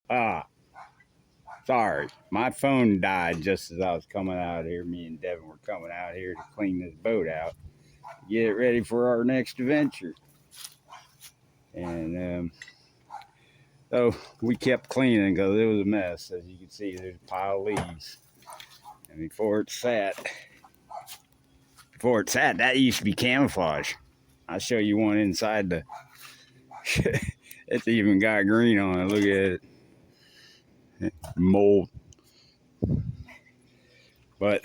Ah, sorry. My phone died just as I was coming out here. Me and Devin were coming out here to clean this boat out, get it ready for our next adventure. And so we kept cleaning because it was a mess. As you can see, there's a pile of leaves. And before it sat, that used to be camouflage. I'll show you one inside the. It's even got green on it. Look at it. Mold. But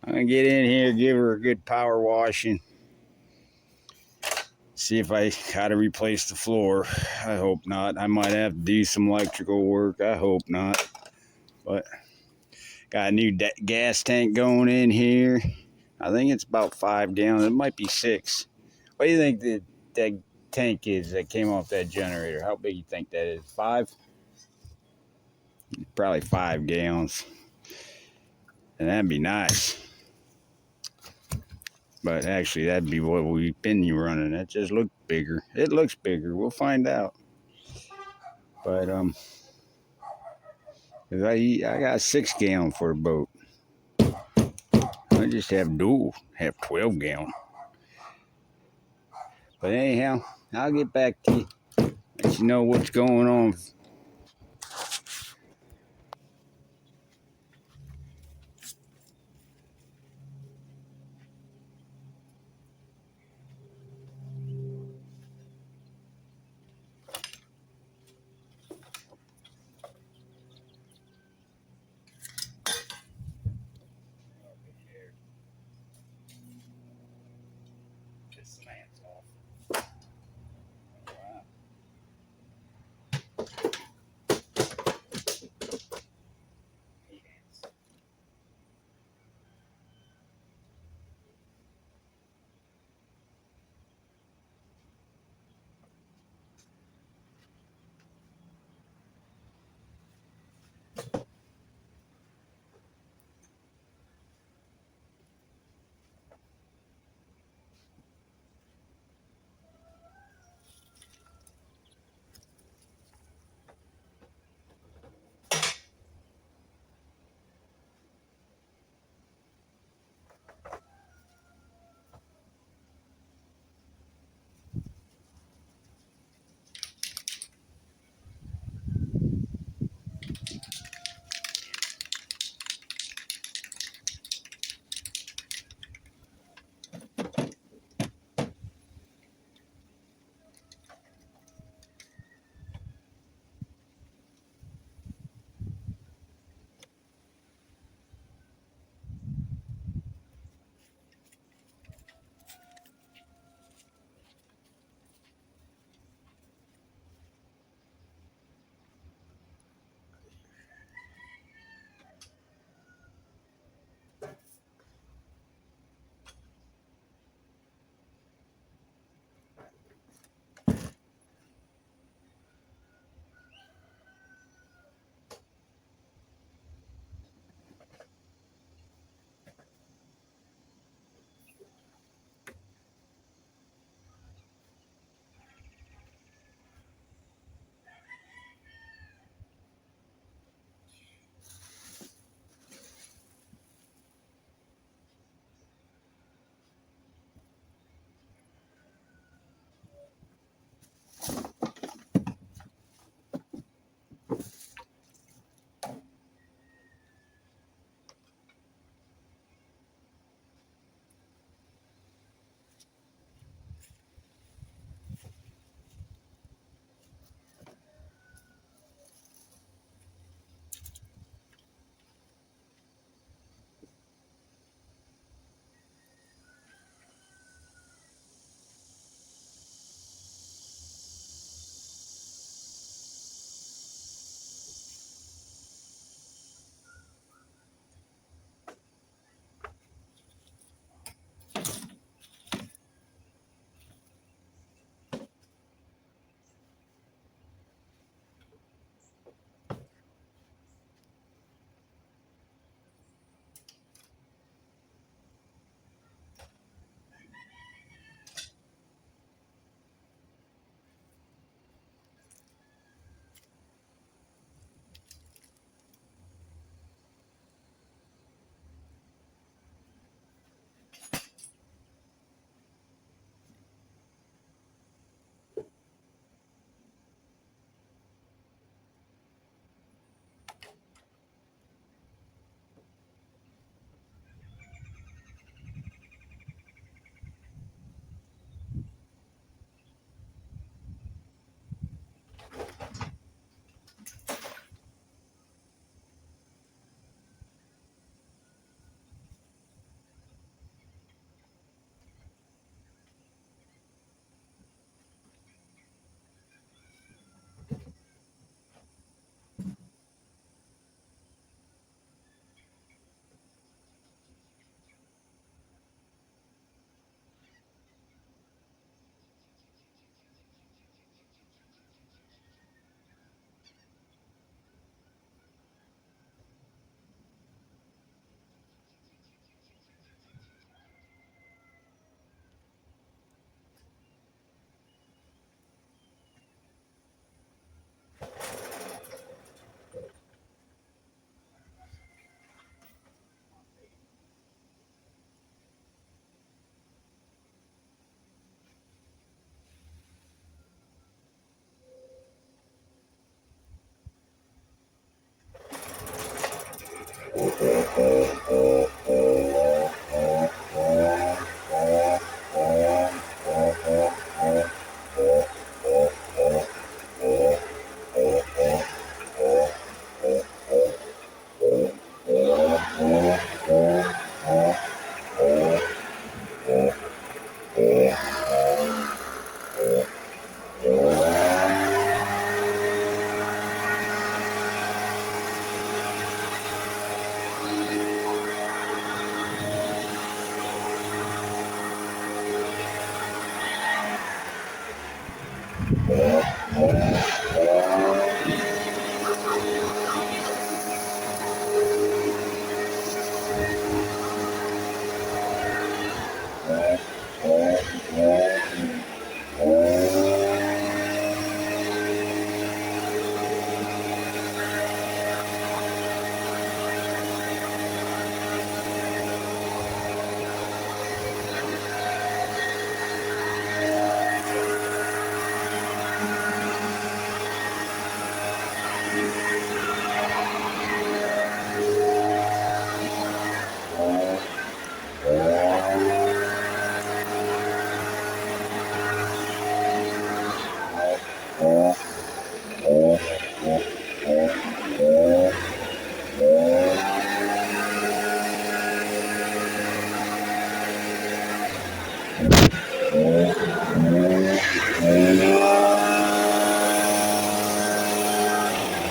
I'm going to get in here, give her a good power washing. See if I got to replace the floor. I hope not. I might have to do some electrical work. I hope not. But got a new gas tank going in here. I think it's about 5 gallons. It might be 6. What do you think that tank is that came off that generator? How big you think that is? 5? Probably 5 gallons. And that'd be nice. But actually, that'd be what we've been running. That just looked bigger. It looks bigger. We'll find out. But 'cause I got 6 gallon for the boat. I just have 12 gallon. But anyhow, I'll get back to you. Let you know what's going on. This slant's off.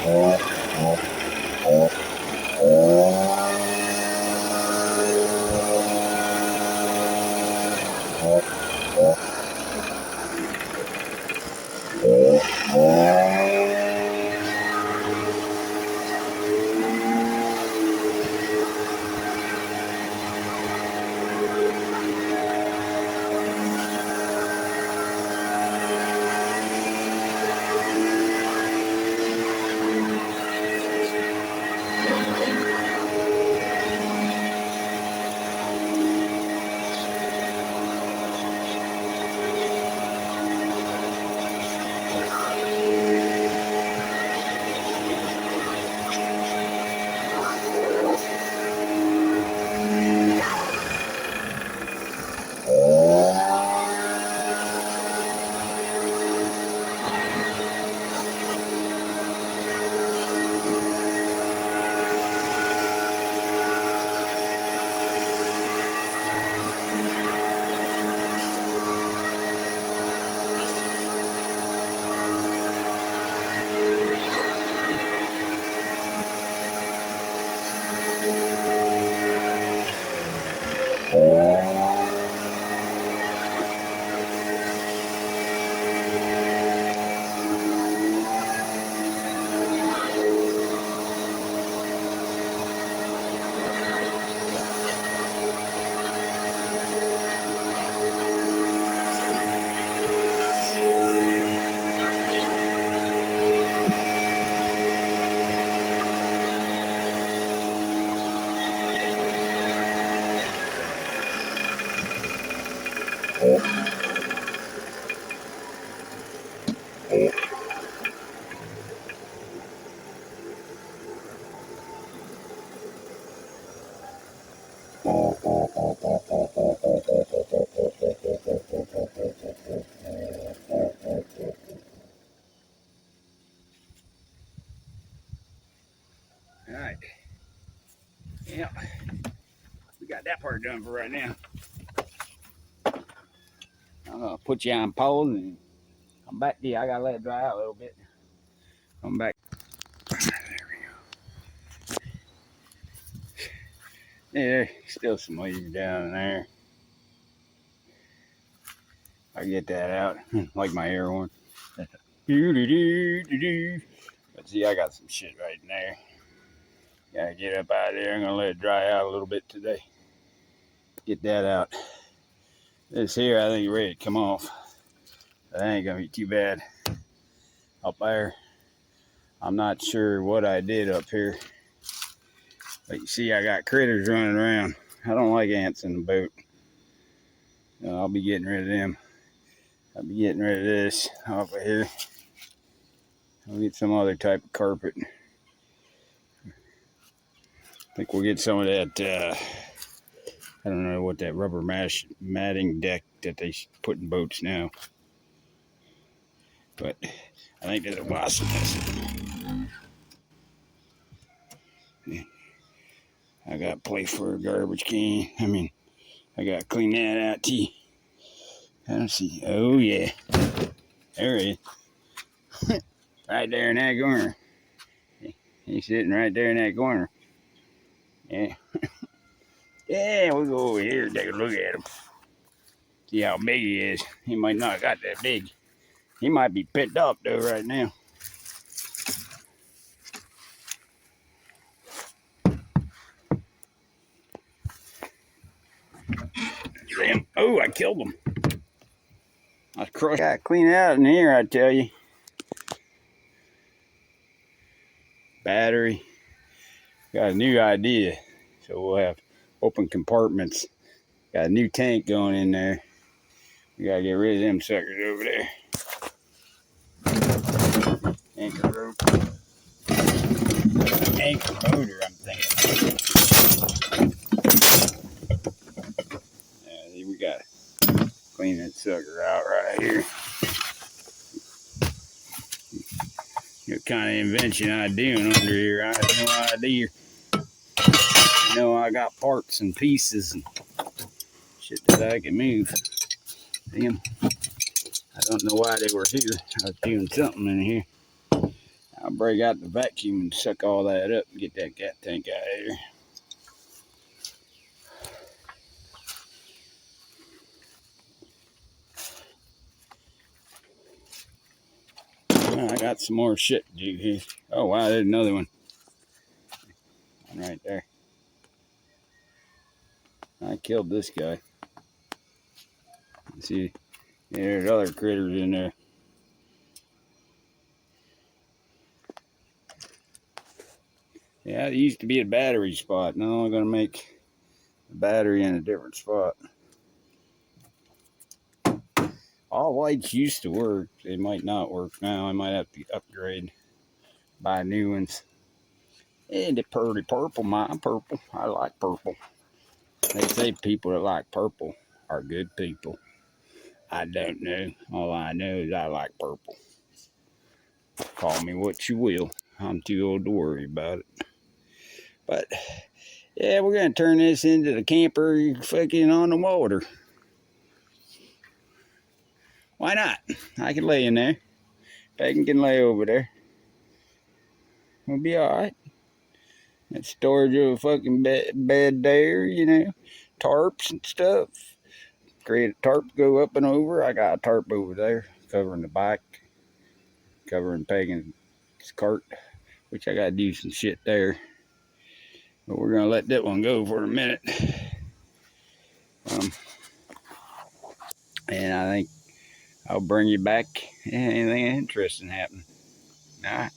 All right. Yeah. We got that part done for right now. I'm gonna put you on pause and come back to you. I gotta let it dry out a little bit. Come back. There we go. Yeah, still some leaves down there. I get that out. Like my air horn. But see, I got some shit right in there. Gotta get up out of there. I'm gonna let it dry out a little bit today. Get that out. This here, I think, ready to come off. That ain't gonna be too bad. Up there, I'm not sure what I did up here, but you see, I got critters running around. I don't like ants in the boat. I'll be getting rid of them. I'll be getting rid of this off of here. I'll get some other type of carpet. I think we'll get some of that. I don't know what that rubber matting deck that they put in boats now. But I think there's a wasp nest. I got a place for a garbage can. I got to clean that out too. I don't see. Oh, yeah. There he is. Right there in that corner. He's sitting right there in that corner. Yeah. Yeah, we'll go over here and take a look at him. See how big he is. He might not have got that big. He might be picked up, though, right now. Damn. Oh, I killed him. I crushed. Got to clean out in here, I tell you. Battery. Got a new idea. So we'll have open compartments. Got a new tank going in there. We got to get rid of them suckers over there. Anchor rope. Anchor motor, I'm thinking. We got to clean that sucker out right here. What kind of invention I doing under here? I have no idea. You know, I got parts and pieces and shit that I can move. Damn. I don't know why they were here. I was doing something in here. I'll break out the vacuum and suck all that up and get that gas tank out of here. Well, I got some more shit to do here. Oh wow, there's another one. One right there. I killed this guy. See, there's other critters in there. Yeah, it used to be a battery spot. Now I'm gonna make the battery in a different spot. All lights used to work. They might not work now. I might have to upgrade, buy new ones. And the pretty purple, mine purple. I like purple. They say people that like purple are good people. I don't know. All I know is I like purple. Call me what you will. I'm too old to worry about it. But yeah, we're gonna turn this into the camper fucking on the water. Why not? I can lay in there. Peyton can lay over there. We'll be alright. That storage of a fucking bed there, you know. Tarps and stuff. Create a tarp, go up and over. I got a tarp over there covering the back, covering Peyton's cart, which I gotta do some shit there. But we're gonna let that one go for a minute. And I think I'll bring you back anything interesting happen. All right.